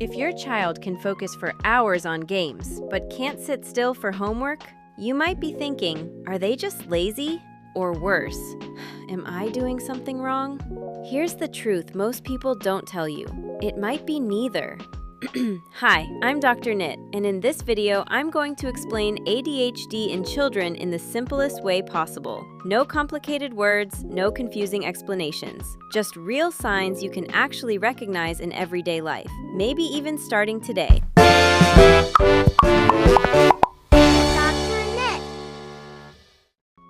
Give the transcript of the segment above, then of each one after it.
If your child can focus for hours on games but can't sit still for homework, you might be thinking, are they just lazy? Or worse, am I doing something wrong? Here's the truth most people don't tell you. It might be neither. Hi, I'm Dr. Nit, and in this video, I'm going to explain ADHD in children in the simplest way possible. No complicated words, no confusing explanations. Just real signs you can actually recognize in everyday life, maybe even starting today.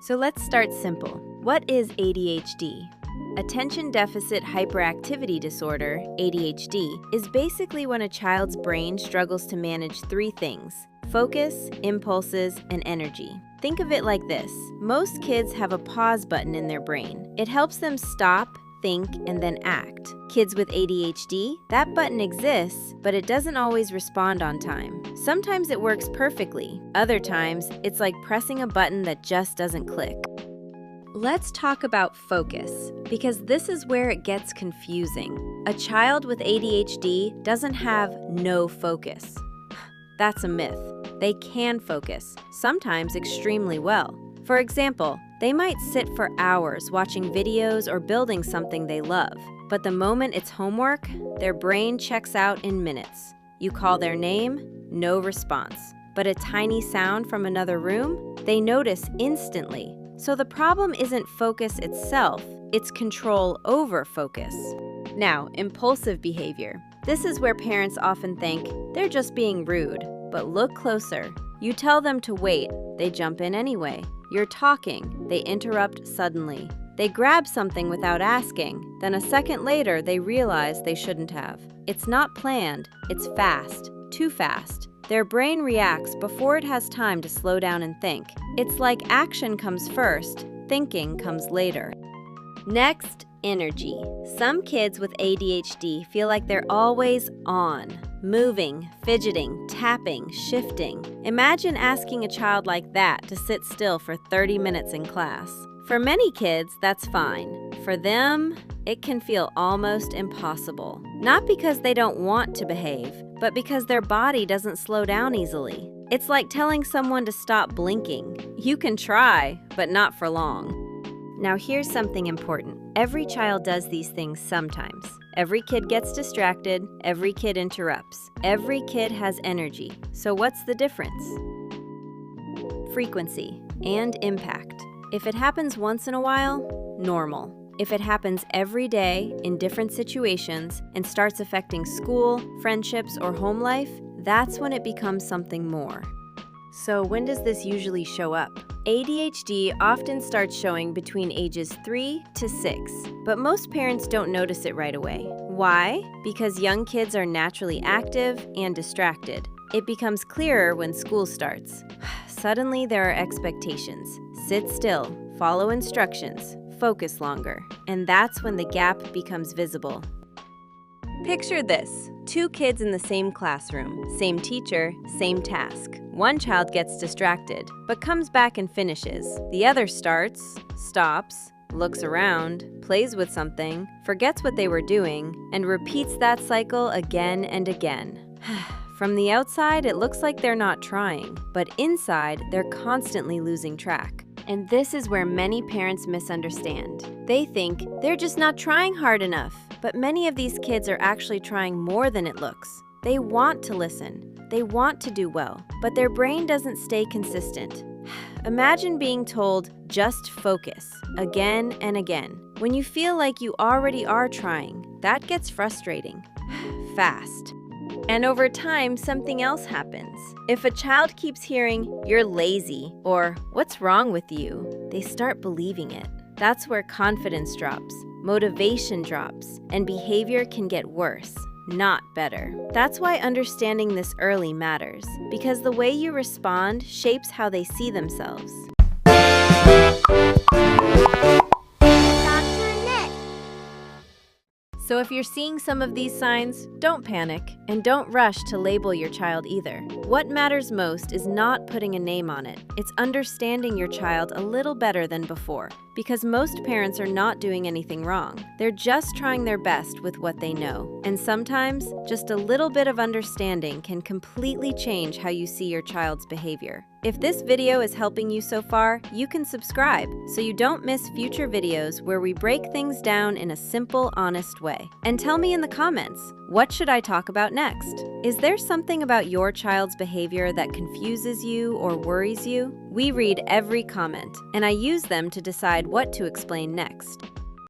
So let's start simple. What is ADHD? Attention Deficit Hyperactivity Disorder, ADHD, is basically when a child's brain struggles to manage three things: focus, impulses, and energy. Think of it like this. Most kids have a pause button in their brain. It helps them stop, think, and then act. Kids with ADHD, that button exists, but it doesn't always respond on time. Sometimes it works perfectly. Other times, it's like pressing a button that just doesn't click. Let's talk about focus, because this is where it gets confusing. A child with ADHD doesn't have no focus. That's a myth. They can focus, sometimes extremely well. For example, they might sit for hours watching videos or building something they love, but the moment it's homework, their brain checks out in minutes. You call their name, no response. But a tiny sound from another room, they notice instantly. So the problem isn't focus itself, it's control over focus. Now, impulsive behavior. This is where parents often think they're just being rude, but look closer. You tell them to wait, they jump in anyway. You're talking, they interrupt suddenly. They grab something without asking, then a second later they realize they shouldn't have. It's not planned, it's fast, too fast. Their brain reacts before it has time to slow down and think. It's like action comes first, thinking comes later. Next, energy. Some kids with ADHD feel like they're always on, moving, fidgeting, tapping, shifting. Imagine asking a child like that to sit still for 30 minutes in class. For many kids, that's fine. For them, it can feel almost impossible. Not because they don't want to behave, but because their body doesn't slow down easily. It's like telling someone to stop blinking. You can try, but not for long. Now here's something important. Every child does these things sometimes. Every kid gets distracted, every kid interrupts. Every kid has energy. So what's the difference? Frequency and impact. If it happens once in a while, normal. If it happens every day in different situations and starts affecting school, friendships, or home life, that's when it becomes something more. So when does this usually show up? ADHD often starts showing between ages 3 to 6, but most parents don't notice it right away. Why? Because young kids are naturally active and distracted. It becomes clearer when school starts. Suddenly there are expectations. Sit still, follow instructions, focus longer, and that's when the gap becomes visible. Picture this. 2 kids in the same classroom, same teacher, same task. One child gets distracted, but comes back and finishes. The other starts, stops, looks around, plays with something, forgets what they were doing, and repeats that cycle again and again. From the outside, it looks like they're not trying, but inside, they're constantly losing track. And this is where many parents misunderstand. They think they're just not trying hard enough, but many of these kids are actually trying more than it looks. They want to listen, they want to do well, but their brain doesn't stay consistent. Imagine being told, just focus, again and again. When you feel like you already are trying, that gets frustrating, fast. And over time, something else happens. If a child keeps hearing, "You're lazy," or "What's wrong with you?" they start believing it. That's where confidence drops, motivation drops, and behavior can get worse, not better. That's why understanding this early matters, because the way you respond shapes how they see themselves. So if you're seeing some of these signs, don't panic and don't rush to label your child either. What matters most is not putting a name on it. It's understanding your child a little better than before. Because most parents are not doing anything wrong. They're just trying their best with what they know. And sometimes, just a little bit of understanding can completely change how you see your child's behavior. If this video is helping you so far, you can subscribe so you don't miss future videos where we break things down in a simple, honest way. And tell me in the comments, what should I talk about next? Is there something about your child's behavior that confuses you or worries you? We read every comment, and I use them to decide what to explain next.